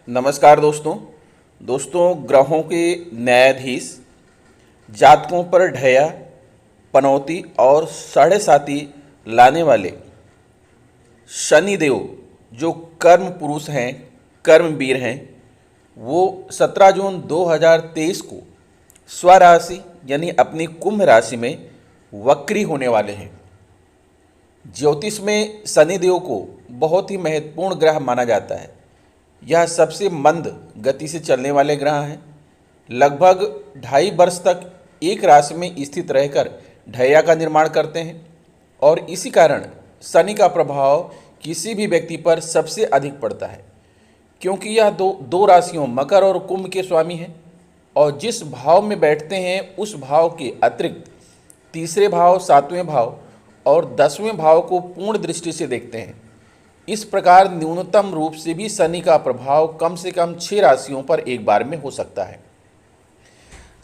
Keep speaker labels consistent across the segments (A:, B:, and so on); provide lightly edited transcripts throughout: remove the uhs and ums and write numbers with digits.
A: नमस्कार दोस्तों ग्रहों के न्यायाधीश जातकों पर ढया पनौती और साढ़े साती लाने वाले शनिदेव जो कर्म पुरुष हैं, कर्मवीर हैं, वो 17 जून 2023 को स्वराशि यानी अपनी कुंभ राशि में वक्री होने वाले हैं। ज्योतिष में शनिदेव को बहुत ही महत्वपूर्ण ग्रह माना जाता है। यह सबसे मंद गति से चलने वाले ग्रह हैं। लगभग 2.5 वर्ष तक एक राशि में स्थित रहकर ढैया का निर्माण करते हैं और इसी कारण शनि का प्रभाव किसी भी व्यक्ति पर सबसे अधिक पड़ता है, क्योंकि यह दो राशियों मकर और कुंभ के स्वामी हैं और जिस भाव में बैठते हैं उस भाव के अतिरिक्त तीसरे भाव, 7वें भाव और 10वें भाव को पूर्ण दृष्टि से देखते हैं। इस प्रकार न्यूनतम रूप से भी शनि का प्रभाव कम से कम 6 राशियों पर एक बार में हो सकता है।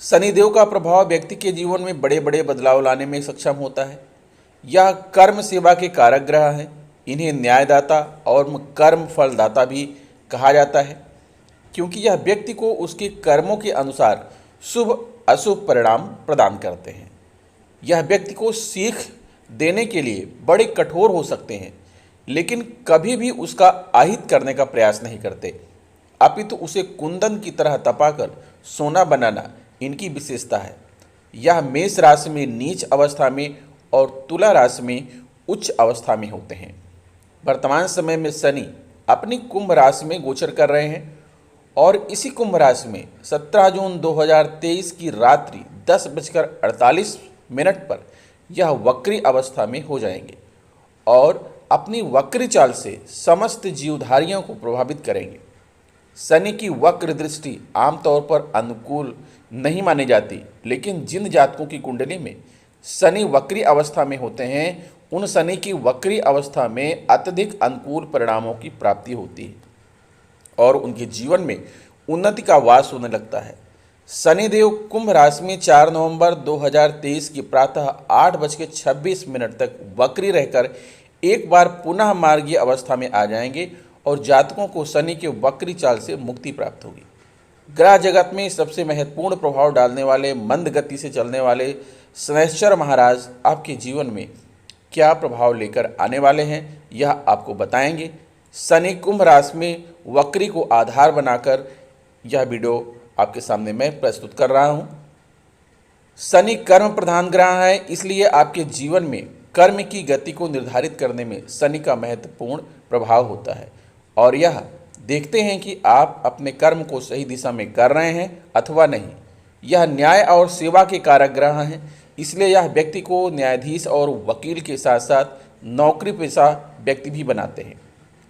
A: शनिदेव का प्रभाव व्यक्ति के जीवन में बड़े बड़े बदलाव लाने में सक्षम होता है। यह कर्म सेवा के कारक ग्रह हैं। इन्हें न्यायदाता और कर्म फलदाता भी कहा जाता है, क्योंकि यह व्यक्ति को उसके कर्मों के अनुसार शुभ अशुभ परिणाम प्रदान करते हैं। यह व्यक्ति को सीख देने के लिए बड़े कठोर हो सकते हैं, लेकिन कभी भी उसका आहित करने का प्रयास नहीं करते, अपितु उसे कुंदन की तरह तपाकर सोना बनाना इनकी विशेषता है। यह मेष राशि में नीच अवस्था में और तुला राशि में उच्च अवस्था में होते हैं। वर्तमान समय में शनि अपनी कुंभ राशि में गोचर कर रहे हैं और इसी कुंभ राशि में 17 जून 2023 की रात्रि 10:48 पर यह वक्री अवस्था में हो जाएंगे और अपनी वक्री चाल से समस्त जीवधारियों को प्रभावित करेंगे। शनि की वक्र दृष्टि आमतौर पर अनुकूल नहीं मानी जाती, लेकिन जिन जातकों की कुंडली में शनि वक्री अवस्था में होते हैं, उन शनि की वक्री अवस्था में अत्यधिक अनुकूल परिणामों की प्राप्ति होती है और उनके जीवन में उन्नति का वास होने लगता है। शनिदेव कुंभ राशि में 4 नवंबर 2023 की प्रातः 8:26 तक वक्री रहकर एक बार पुनः मार्गीय अवस्था में आ जाएंगे और जातकों को शनि के वक्री चाल से मुक्ति प्राप्त होगी। ग्रह जगत में सबसे महत्वपूर्ण प्रभाव डालने वाले मंद गति से चलने वाले शनैश्चर महाराज आपके जीवन में क्या प्रभाव लेकर आने वाले हैं, यह आपको बताएंगे। शनि कुंभ राशि में वक्री को आधार बनाकर यह वीडियो आपके सामने मैं प्रस्तुत कर रहा हूं। शनि कर्म प्रधान ग्रह है, इसलिए आपके जीवन में कर्म की गति को निर्धारित करने में शनि का महत्वपूर्ण प्रभाव होता है और यह देखते हैं कि आप अपने कर्म को सही दिशा में कर रहे हैं अथवा नहीं। यह न्याय और सेवा के कारक ग्रह हैं, इसलिए यह व्यक्ति को न्यायाधीश और वकील के साथ साथ नौकरी पेशा व्यक्ति भी बनाते हैं।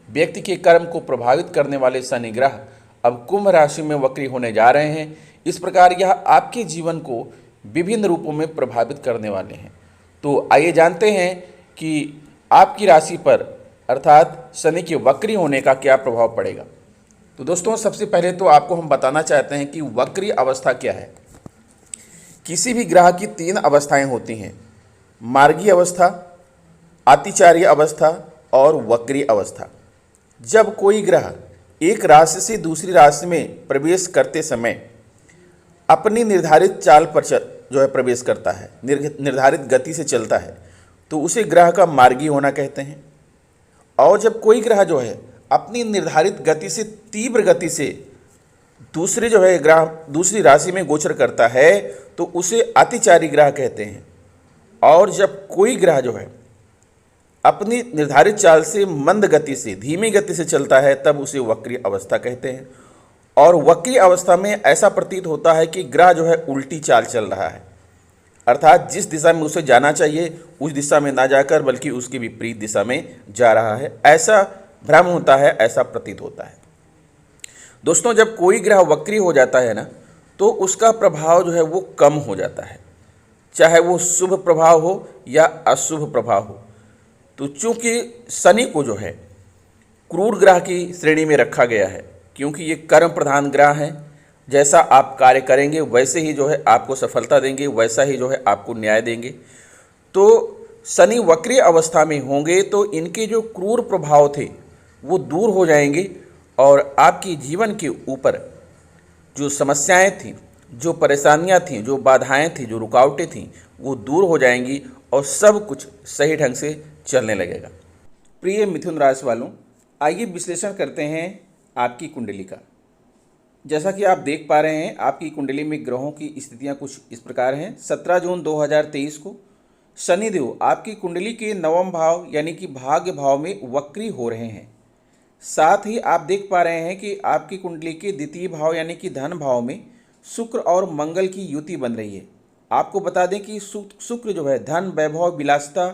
A: व्यक्ति के कर्म को प्रभावित करने वाले शनि ग्रह अब कुंभ राशि में वक्री होने जा रहे हैं। इस प्रकार यह आपके जीवन को विभिन्न रूपों में प्रभावित करने वाले हैं। तो आइए जानते हैं कि आपकी राशि पर अर्थात शनि के वक्री होने का क्या प्रभाव पड़ेगा। तो दोस्तों, सबसे पहले तो आपको हम बताना चाहते हैं कि वक्री अवस्था क्या है। किसी भी ग्रह की 3 अवस्थाएं होती हैं: मार्गीय अवस्था, अतिचार्य अवस्था और वक्री अवस्था। जब कोई ग्रह एक राशि से दूसरी राशि में प्रवेश करते समय अपनी निर्धारित चाल पर प्रवेश करता है, निर्धारित गति से चलता है, तो उसे ग्रह का मार्गीय होना कहते हैं। और जब कोई ग्रह अपनी निर्धारित गति से तीव्र गति से दूसरी राशि में गोचर करता है, तो उसे अतिचारी ग्रह कहते हैं। और जब कोई ग्रह अपनी निर्धारित चाल से मंद गति से, धीमी गति से चलता है, तब उसे वक्री अवस्था कहते हैं। और वक्री अवस्था में ऐसा प्रतीत होता है कि ग्रह उल्टी चाल चल रहा है, अर्थात जिस दिशा में उसे जाना चाहिए उस दिशा में ना जाकर बल्कि उसके विपरीत दिशा में जा रहा है, ऐसा भ्रम होता है, ऐसा प्रतीत होता है। दोस्तों, जब कोई ग्रह वक्री हो जाता है ना, तो उसका प्रभाव वो कम हो जाता है, चाहे वो शुभ प्रभाव हो या अशुभ प्रभाव हो। तो चूंकि शनि को क्रूर ग्रह की श्रेणी में रखा गया है, क्योंकि ये कर्म प्रधान ग्रह हैं। जैसा आप कार्य करेंगे वैसे ही आपको सफलता देंगे, वैसा ही आपको न्याय देंगे। तो शनि वक्री अवस्था में होंगे तो इनके जो क्रूर प्रभाव थे वो दूर हो जाएंगे और आपकी जीवन के ऊपर जो समस्याएं थीं, जो परेशानियां थीं, जो बाधाएं थीं, जो रुकावटें थीं, वो दूर हो जाएंगी और सब कुछ सही ढंग से चलने लगेगा। प्रिय मिथुन राशि वालों, आइए विश्लेषण करते हैं आपकी कुंडली का। जैसा कि आप देख पा रहे हैं, आपकी कुंडली में ग्रहों की स्थितियां कुछ इस प्रकार हैं। 17 जून 2023 को शनिदेव आपकी कुंडली के नवम भाव यानी कि भाग्य भाव में वक्री हो रहे हैं। साथ ही आप देख पा रहे हैं कि आपकी कुंडली के द्वितीय भाव यानी कि धन भाव में शुक्र और मंगल की युति बन रही है। आपको बता दें कि शुक्र जो है धन, वैभव, विलासिता,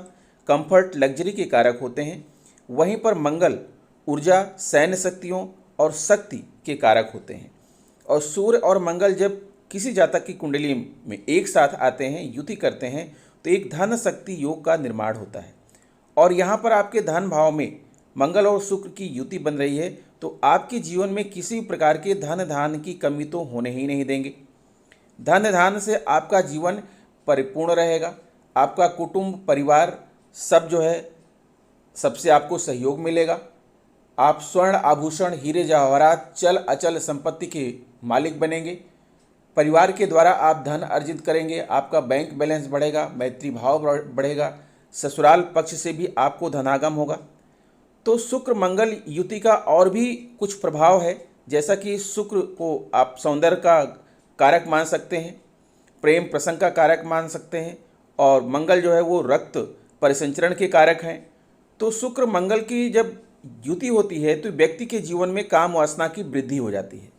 A: कंफर्ट, लग्जरी के कारक होते हैं। वहीं पर मंगल ऊर्जा, सैन्य शक्तियों और शक्ति के कारक होते हैं। और सूर्य और मंगल जब किसी जातक की कुंडली में एक साथ आते हैं, युति करते हैं, तो एक धन शक्ति योग का निर्माण होता है। और यहाँ पर आपके धन भाव में मंगल और शुक्र की युति बन रही है, तो आपके जीवन में किसी प्रकार के धन धान की कमी तो होने ही नहीं देंगे। धन धान से आपका जीवन परिपूर्ण रहेगा। आपका कुटुंब, परिवार सब जो है सबसे आपको सहयोग मिलेगा। आप स्वर्ण, आभूषण, हीरे जवाहरात, चल अचल संपत्ति के मालिक बनेंगे। परिवार के द्वारा आप धन अर्जित करेंगे। आपका बैंक बैलेंस बढ़ेगा, मैत्री भाव बढ़ेगा। ससुराल पक्ष से भी आपको धनागम होगा। तो शुक्र मंगल युति का और भी कुछ प्रभाव है, जैसा कि शुक्र को आप सौंदर्य का कारक मान सकते हैं, प्रेम प्रसंग का कारक मान सकते हैं, और मंगल जो है वो रक्त परिसंचरण के कारक हैं। तो शुक्र मंगल की जब युति होती है तो व्यक्ति के जीवन में काम वासना की वृद्धि हो जाती है।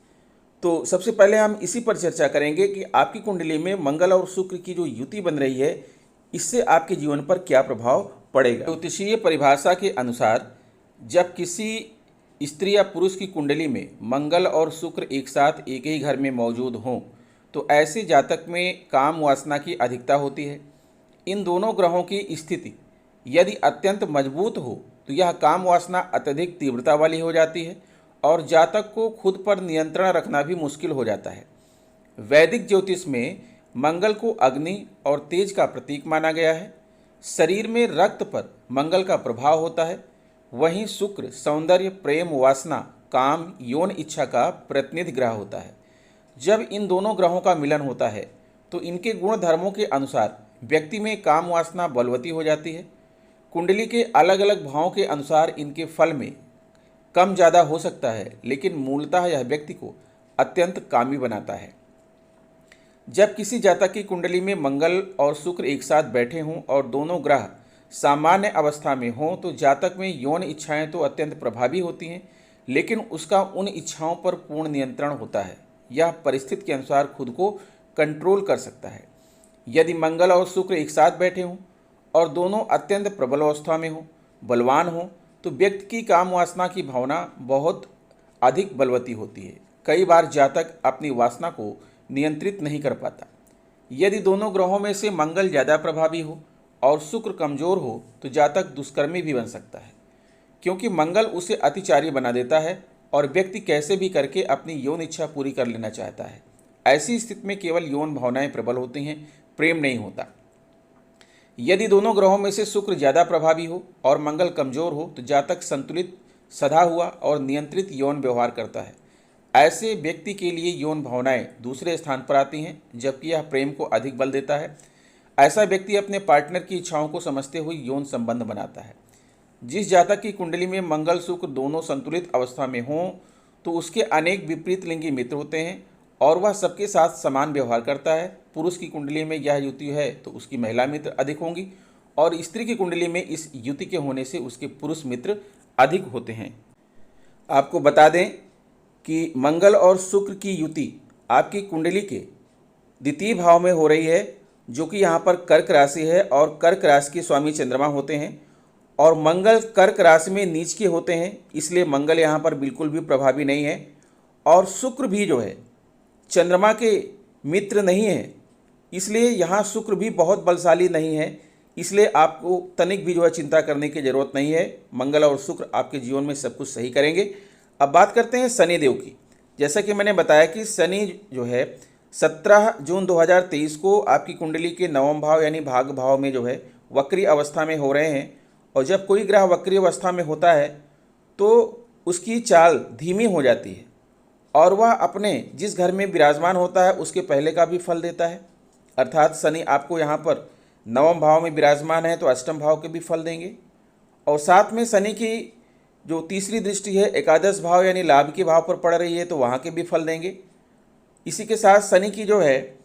A: तो सबसे पहले हम इसी पर चर्चा करेंगे कि आपकी कुंडली में मंगल और शुक्र की जो युति बन रही है, इससे आपके जीवन पर क्या प्रभाव पड़ेगा। ज्योतिषीय परिभाषा के अनुसार जब किसी स्त्री या पुरुष की कुंडली में मंगल और शुक्र एक साथ एक ही घर में मौजूद हों, तो ऐसे जातक में काम वासना की अधिकता होती है। इन दोनों ग्रहों की स्थिति यदि अत्यंत मजबूत हो तो यह काम वासना अत्यधिक तीव्रता वाली हो जाती है और जातक को खुद पर नियंत्रण रखना भी मुश्किल हो जाता है। वैदिक ज्योतिष में मंगल को अग्नि और तेज का प्रतीक माना गया है। शरीर में रक्त पर मंगल का प्रभाव होता है। वहीं शुक्र सौंदर्य, प्रेम, वासना, काम, यौन इच्छा का प्रतिनिधि ग्रह होता है। जब इन दोनों ग्रहों का मिलन होता है तो इनके गुण धर्मों के अनुसार व्यक्ति में काम वासना बलवती हो जाती है। कुंडली के अलग अलग भावों के अनुसार इनके फल में कम ज़्यादा हो सकता है, लेकिन मूलतः यह व्यक्ति को अत्यंत कामी बनाता है। जब किसी जातक की कुंडली में मंगल और शुक्र एक साथ बैठे हों और दोनों ग्रह सामान्य अवस्था में हों, तो जातक में यौन इच्छाएं तो अत्यंत प्रभावी होती हैं, लेकिन उसका उन इच्छाओं पर पूर्ण नियंत्रण होता है। यह परिस्थिति के अनुसार खुद को कंट्रोल कर सकता है। यदि मंगल और शुक्र एक साथ बैठे हों और दोनों अत्यंत प्रबल अवस्था में हों, बलवान हों, तो व्यक्ति की काम वासना की भावना बहुत अधिक बलवती होती है। कई बार जातक अपनी वासना को नियंत्रित नहीं कर पाता। यदि दोनों ग्रहों में से मंगल ज़्यादा प्रभावी हो और शुक्र कमज़ोर हो तो जातक दुष्कर्मी भी बन सकता है, क्योंकि मंगल उसे अतिचारी बना देता है और व्यक्ति कैसे भी करके अपनी यौन इच्छा पूरी कर लेना चाहता है। ऐसी स्थिति में केवल यौन भावनाएं प्रबल होती हैं, प्रेम नहीं होता। यदि दोनों ग्रहों में से शुक्र ज़्यादा प्रभावी हो और मंगल कमज़ोर हो तो जातक संतुलित, सधा हुआ और नियंत्रित यौन व्यवहार करता है। ऐसे व्यक्ति के लिए यौन भावनाएं दूसरे स्थान पर आती हैं, जबकि यह प्रेम को अधिक बल देता है। ऐसा व्यक्ति अपने पार्टनर की इच्छाओं को समझते हुए यौन संबंध बनाता है। जिस जातक की कुंडली में मंगल शुक्र दोनों संतुलित अवस्था में हों तो उसके अनेक विपरीत लिंगी मित्र होते हैं और वह सबके साथ समान व्यवहार करता है। पुरुष की कुंडली में यह युति है तो उसकी महिला मित्र अधिक होंगी और स्त्री की कुंडली में इस युति के होने से उसके पुरुष मित्र अधिक होते हैं। आपको बता दें कि मंगल और शुक्र की युति आपकी कुंडली के द्वितीय भाव में हो रही है, जो कि यहाँ पर कर्क राशि है और कर्क राशि के स्वामी चंद्रमा होते हैं और मंगल कर्क राशि में नीच के होते हैं, इसलिए मंगल यहाँ पर बिल्कुल भी प्रभावी नहीं है। और शुक्र भी जो है चंद्रमा के मित्र नहीं है, इसलिए यहाँ शुक्र भी बहुत बलशाली नहीं है, इसलिए आपको तनिक भी जो है चिंता करने की ज़रूरत नहीं है। मंगल और शुक्र आपके जीवन में सब कुछ सही करेंगे। अब बात करते हैं शनिदेव की। जैसा कि मैंने बताया कि शनि जो है 17 जून 2023 को आपकी कुंडली के नवम भाव यानी भाग्य भाव में जो है वक्री अवस्था में हो रहे हैं। और जब कोई ग्रह वक्री अवस्था में होता है तो उसकी चाल धीमी हो जाती है और वह अपने जिस घर में विराजमान होता है उसके पहले का भी फल देता है। अर्थात शनि आपको यहाँ पर नवम भाव में विराजमान है तो अष्टम भाव के भी फल देंगे, और साथ में शनि की जो तीसरी दृष्टि है एकादश भाव यानी लाभ के भाव पर पड़ रही है तो वहाँ के भी फल देंगे। इसी के साथ शनि की जो है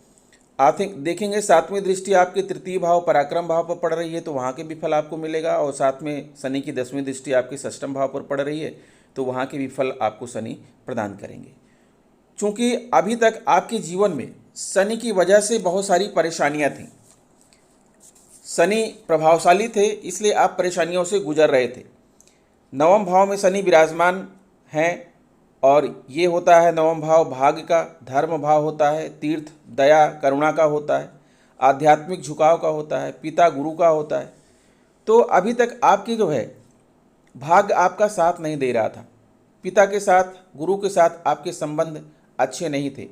A: आप देखेंगे सातवीं दृष्टि आपके तृतीय भाव पराक्रम भाव पर पड़ रही है तो वहाँ के भी फल आपको मिलेगा, और साथ में शनि की 10वीं दृष्टि आपके षष्ठम भाव पर पड़ रही है तो वहाँ के भी फल आपको शनि प्रदान करेंगे। चूँकि अभी तक आपके जीवन में शनि की वजह से बहुत सारी परेशानियाँ थीं, शनि प्रभावशाली थे इसलिए आप परेशानियों से गुजर रहे थे। नवम भाव में शनि विराजमान हैं और ये होता है नवम भाव भाग्य का, धर्म भाव होता है, तीर्थ दया करुणा का होता है, आध्यात्मिक झुकाव का होता है, पिता गुरु का होता है। तो अभी तक आपकी जो है भाग्य आपका साथ नहीं दे रहा था, पिता के साथ गुरु के साथ आपके संबंध अच्छे नहीं थे।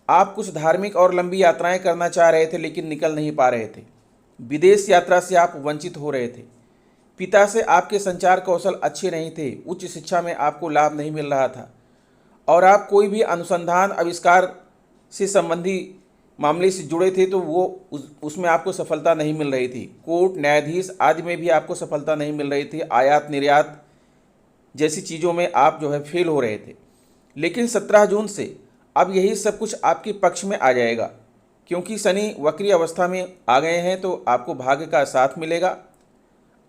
A: आप कुछ धार्मिक और लंबी यात्राएं करना चाह रहे थे लेकिन निकल नहीं पा रहे थे, विदेश यात्रा से आप वंचित हो रहे थे, पिता से आपके संचार कौशल अच्छे नहीं थे, उच्च शिक्षा में आपको लाभ नहीं मिल रहा था, और आप कोई भी अनुसंधान आविष्कार से संबंधी मामले से जुड़े थे तो वो उसमें आपको सफलता नहीं मिल रही थी, कोर्ट न्यायाधीश आदि में भी आपको सफलता नहीं मिल रही थी, आयात निर्यात जैसी चीज़ों में आप जो है फेल हो रहे थे। लेकिन 17 जून से अब यही सब कुछ आपके पक्ष में आ जाएगा, क्योंकि शनि वक्री अवस्था में आ गए हैं तो आपको भाग्य का साथ मिलेगा,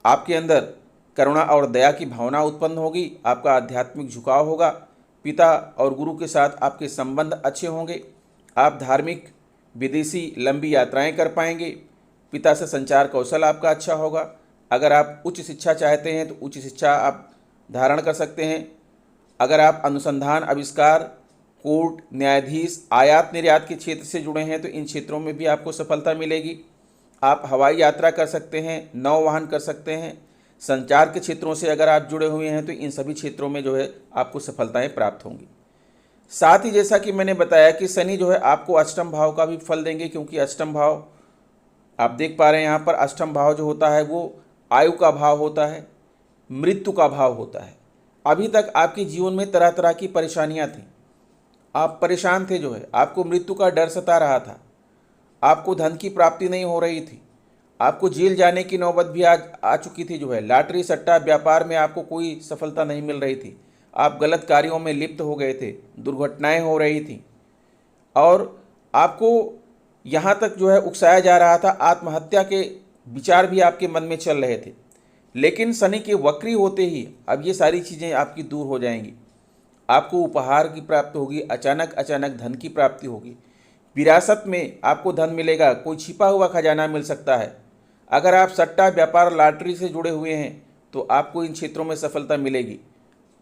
A: आपके अंदर करुणा और दया की भावना उत्पन्न होगी, आपका आध्यात्मिक झुकाव होगा, पिता और गुरु के साथ आपके संबंध अच्छे होंगे, आप धार्मिक विदेशी लंबी यात्राएं कर पाएंगे, पिता से संचार कौशल आपका अच्छा होगा। अगर आप उच्च शिक्षा चाहते हैं तो उच्च शिक्षा आप धारण कर सकते हैं। अगर आप अनुसंधान आविष्कार कोर्ट न्यायाधीश आयात निर्यात के क्षेत्र से जुड़े हैं तो इन क्षेत्रों में भी आपको सफलता मिलेगी। आप हवाई यात्रा कर सकते हैं, नौवहन कर सकते हैं, संचार के क्षेत्रों से अगर आप जुड़े हुए हैं तो इन सभी क्षेत्रों में जो है आपको सफलताएं प्राप्त होंगी। साथ ही जैसा कि मैंने बताया कि शनि जो है आपको अष्टम भाव का भी फल देंगे, क्योंकि अष्टम भाव आप देख पा रहे हैं यहाँ पर अष्टम भाव जो होता है वो आयु का भाव होता है, मृत्यु का भाव होता है। अभी तक आपके जीवन में तरह तरह की परेशानियाँ थीं, आप परेशान थे, जो है आपको मृत्यु का डर सता रहा था, आपको धन की प्राप्ति नहीं हो रही थी, आपको जेल जाने की नौबत भी आ चुकी थी, जो है लॉटरी सट्टा व्यापार में आपको कोई सफलता नहीं मिल रही थी, आप गलत कार्यों में लिप्त हो गए थे, दुर्घटनाएं हो रही थी, और आपको यहाँ तक जो है उकसाया जा रहा था, आत्महत्या के विचार भी आपके मन में चल रहे थे। लेकिन शनि के वक्री होते ही अब ये सारी चीज़ें आपकी दूर हो जाएंगी, आपको उपहार की प्राप्ति होगी, अचानक अचानक धन की प्राप्ति होगी, विरासत में आपको धन मिलेगा, कोई छिपा हुआ खजाना मिल सकता है। अगर आप सट्टा व्यापार लॉटरी से जुड़े हुए हैं तो आपको इन क्षेत्रों में सफलता मिलेगी।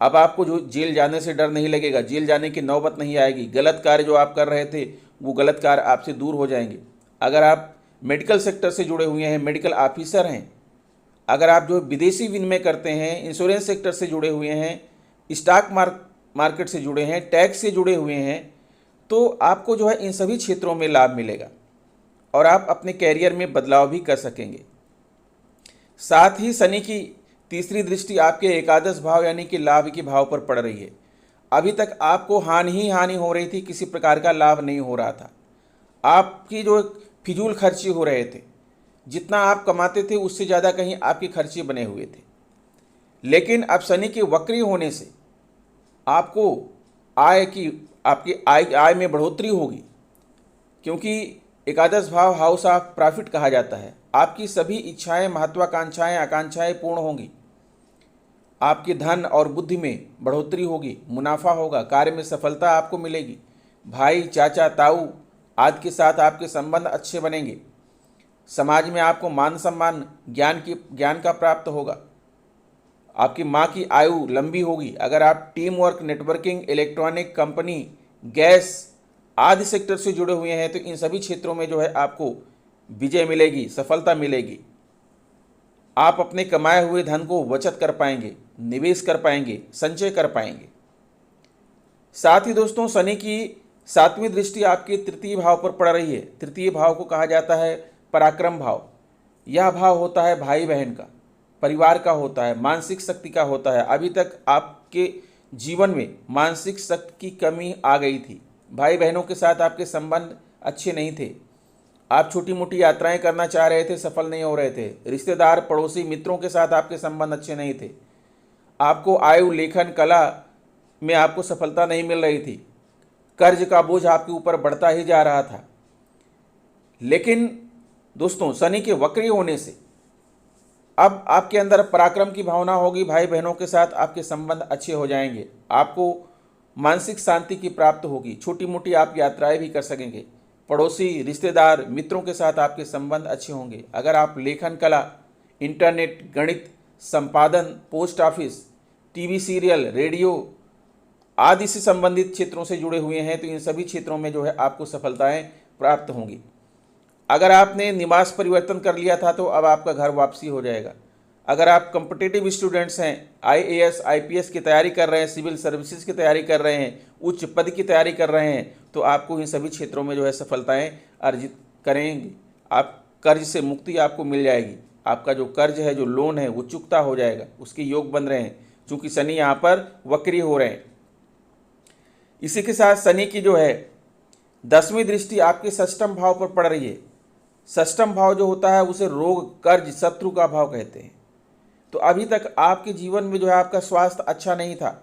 A: अब आपको जो जेल जाने से डर नहीं लगेगा, जेल जाने की नौबत नहीं आएगी, गलत कार्य जो आप कर रहे थे वो गलत कार्य आपसे दूर हो जाएंगे। अगर आप मेडिकल सेक्टर से जुड़े हुए हैं, मेडिकल ऑफिसर हैं, अगर आप जो विदेशी विनिमय करते हैं, इंश्योरेंस सेक्टर से जुड़े हुए हैं, स्टॉक मार्केट से जुड़े हैं, टैक्स से जुड़े हुए हैं, तो आपको जो है इन सभी क्षेत्रों में लाभ मिलेगा और आप अपने कैरियर में बदलाव भी कर सकेंगे। साथ ही शनि की तीसरी दृष्टि आपके एकादश भाव यानी कि लाभ के भाव पर पड़ रही है। अभी तक आपको हानि ही हानि हो रही थी, किसी प्रकार का लाभ नहीं हो रहा था, आपकी जो फिजूल खर्ची हो रहे थे, जितना आप कमाते थे उससे ज़्यादा कहीं आपके खर्चे बने हुए थे। लेकिन अब शनि के वक्री होने से आपको आपकी आय में बढ़ोतरी होगी, क्योंकि एकादश भाव हाउस ऑफ प्रॉफिट कहा जाता है। आपकी सभी इच्छाएं, महत्वाकांक्षाएं, आकांक्षाएं पूर्ण होंगी, आपके धन और बुद्धि में बढ़ोतरी होगी, मुनाफा होगा, कार्य में सफलता आपको मिलेगी, भाई चाचा ताऊ आदि के साथ आपके संबंध अच्छे बनेंगे, समाज में आपको मान सम्मान ज्ञान का प्राप्त होगा, आपकी माँ की आयु लंबी होगी। अगर आप team work, networking, electronic company, gas आदि सेक्टर से जुड़े हुए हैं तो इन सभी क्षेत्रों में जो है आपको विजय मिलेगी, सफलता मिलेगी। आप अपने कमाए हुए धन को बचत कर पाएंगे, निवेश कर पाएंगे, संचय कर पाएंगे। साथ ही दोस्तों शनि की 7वीं दृष्टि आपके तृतीय भाव पर पड़ रही है। तृतीय भाव को कहा जाता है पराक्रम भाव। यह भाव होता है भाई बहन का, परिवार का होता है, मानसिक शक्ति का होता है। अभी तक आपके जीवन में मानसिक शक्ति की कमी आ गई थी। भाई बहनों के साथ आपके संबंध अच्छे नहीं थे। आप छोटी मोटी यात्राएं करना चाह रहे थे, सफल नहीं हो रहे थे। रिश्तेदार, पड़ोसी, मित्रों के साथ आपके संबंध अच्छे नहीं थे। आपको आयु, लेखन, कला में आपको सफलता नहीं मिल रही थी। कर्ज का बोझ आपके ऊपर बढ़ता ही जा रहा था। लेकिन दोस्तों, शनि के वक्री होने से अब आपके अंदर पराक्रम की भावना होगी। भाई बहनों के साथ आपके संबंध अच्छे हो जाएंगे। आपको मानसिक शांति की प्राप्त होगी। छोटी मोटी आप यात्राएं भी कर सकेंगे। पड़ोसी, रिश्तेदार, मित्रों के साथ आपके संबंध अच्छे होंगे। अगर आप लेखन कला, इंटरनेट, गणित, संपादन, post office, TV serial, radio आदि से संबंधित क्षेत्रों से जुड़े हुए हैं तो इन सभी क्षेत्रों में जो है आपको सफलताएं प्राप्त होंगी। अगर आपने निवास परिवर्तन कर लिया था तो अब आपका घर वापसी हो जाएगा। अगर आप कॉम्पिटिटिव स्टूडेंट्स हैं, आईएएस, आईपीएस की तैयारी कर रहे हैं, सिविल सर्विसेज की तैयारी कर रहे हैं, उच्च पद की तैयारी कर रहे हैं, तो आपको इन सभी क्षेत्रों में जो है सफलताएं अर्जित करेंगे। आप कर्ज से मुक्ति आपको मिल जाएगी। आपका जो कर्ज है, जो लोन है, वो चुकता हो जाएगा। उसके योग बन रहे हैं क्योंकि शनि यहाँ पर वक्री हो रहे हैं। इसी के साथ शनि की जो है 10वीं दृष्टि आपके षष्ठम भाव पर पड़ रही है। षष्ठम भाव जो होता है उसे रोग, कर्ज, शत्रु का भाव कहते हैं। तो अभी तक आपके जीवन में जो है आपका स्वास्थ्य अच्छा नहीं था।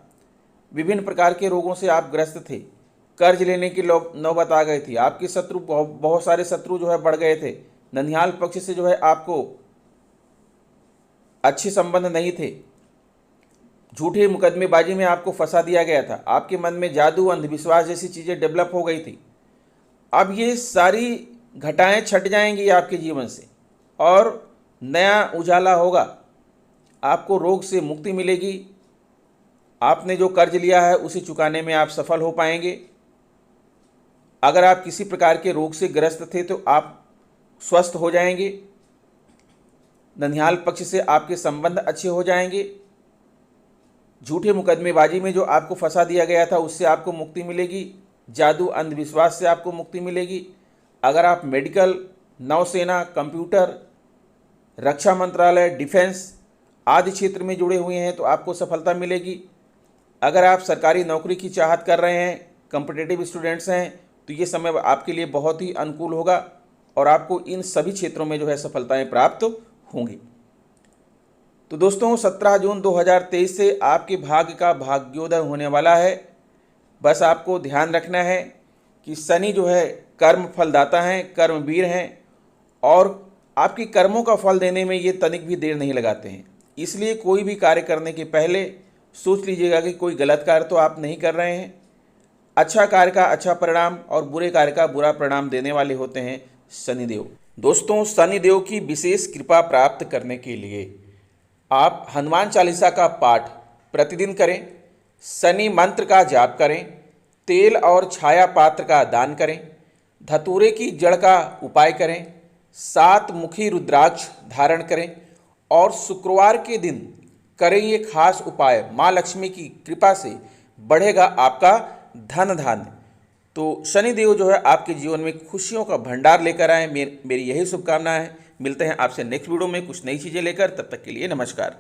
A: विभिन्न प्रकार के रोगों से आप ग्रस्त थे। कर्ज लेने की नौबत आ गई थी। आपके शत्रु, बहुत सारे शत्रु जो है बढ़ गए थे। ननिहाल पक्ष से जो है आपको अच्छे संबंध नहीं थे। झूठे मुकदमेबाजी में आपको फंसा दिया गया था। आपके मन में जादू, अंधविश्वास जैसी चीज़ें डेवलप हो गई थी। अब ये सारी घटाएं छट जाएंगी आपके जीवन से और नया उजाला होगा। आपको रोग से मुक्ति मिलेगी। आपने जो कर्ज लिया है उसे चुकाने में आप सफल हो पाएंगे। अगर आप किसी प्रकार के रोग से ग्रस्त थे तो आप स्वस्थ हो जाएंगे। ननिहाल पक्ष से आपके संबंध अच्छे हो जाएंगे। झूठे मुकदमेबाजी में जो आपको फंसा दिया गया था उससे आपको मुक्ति मिलेगी। जादू, अंधविश्वास से आपको मुक्ति मिलेगी। अगर आप मेडिकल, नौसेना, कंप्यूटर, रक्षा मंत्रालय, डिफेंस आदि क्षेत्र में जुड़े हुए हैं तो आपको सफलता मिलेगी। अगर आप सरकारी नौकरी की चाहत कर रहे हैं, कॉम्पिटिटिव स्टूडेंट्स हैं, तो ये समय आपके लिए बहुत ही अनुकूल होगा और आपको इन सभी क्षेत्रों में जो है सफलताएं प्राप्त होंगी। तो दोस्तों, 17 जून 2023 से आपके भाग्य का भाग्योदय होने वाला है। बस आपको ध्यान रखना है कि शनि जो है कर्म फलदाता हैं, कर्मवीर हैं और आपकी कर्मों का फल देने में ये तनिक भी देर नहीं लगाते हैं। इसलिए कोई भी कार्य करने के पहले सोच लीजिएगा कि कोई गलत कार्य तो आप नहीं कर रहे हैं। अच्छा कार्य का अच्छा परिणाम और बुरे कार्य का बुरा परिणाम देने वाले होते हैं शनिदेव। दोस्तों, शनिदेव की विशेष कृपा प्राप्त करने के लिए आप हनुमान चालीसा का पाठ प्रतिदिन करें, शनि मंत्र का जाप करें, तेल और छाया पात्र का दान करें, धतूरे की जड़ का उपाय करें, 7 मुखी रुद्राक्ष धारण करें और शुक्रवार के दिन करें ये खास उपाय। माँ लक्ष्मी की कृपा से बढ़ेगा आपका धन धान्य। तो शनिदेव जो है आपके जीवन में खुशियों का भंडार लेकर आए। मेरी यही शुभकामना है। मिलते हैं आपसे नेक्स्ट वीडियो में कुछ नई चीज़ें लेकर। तब तक के लिए नमस्कार।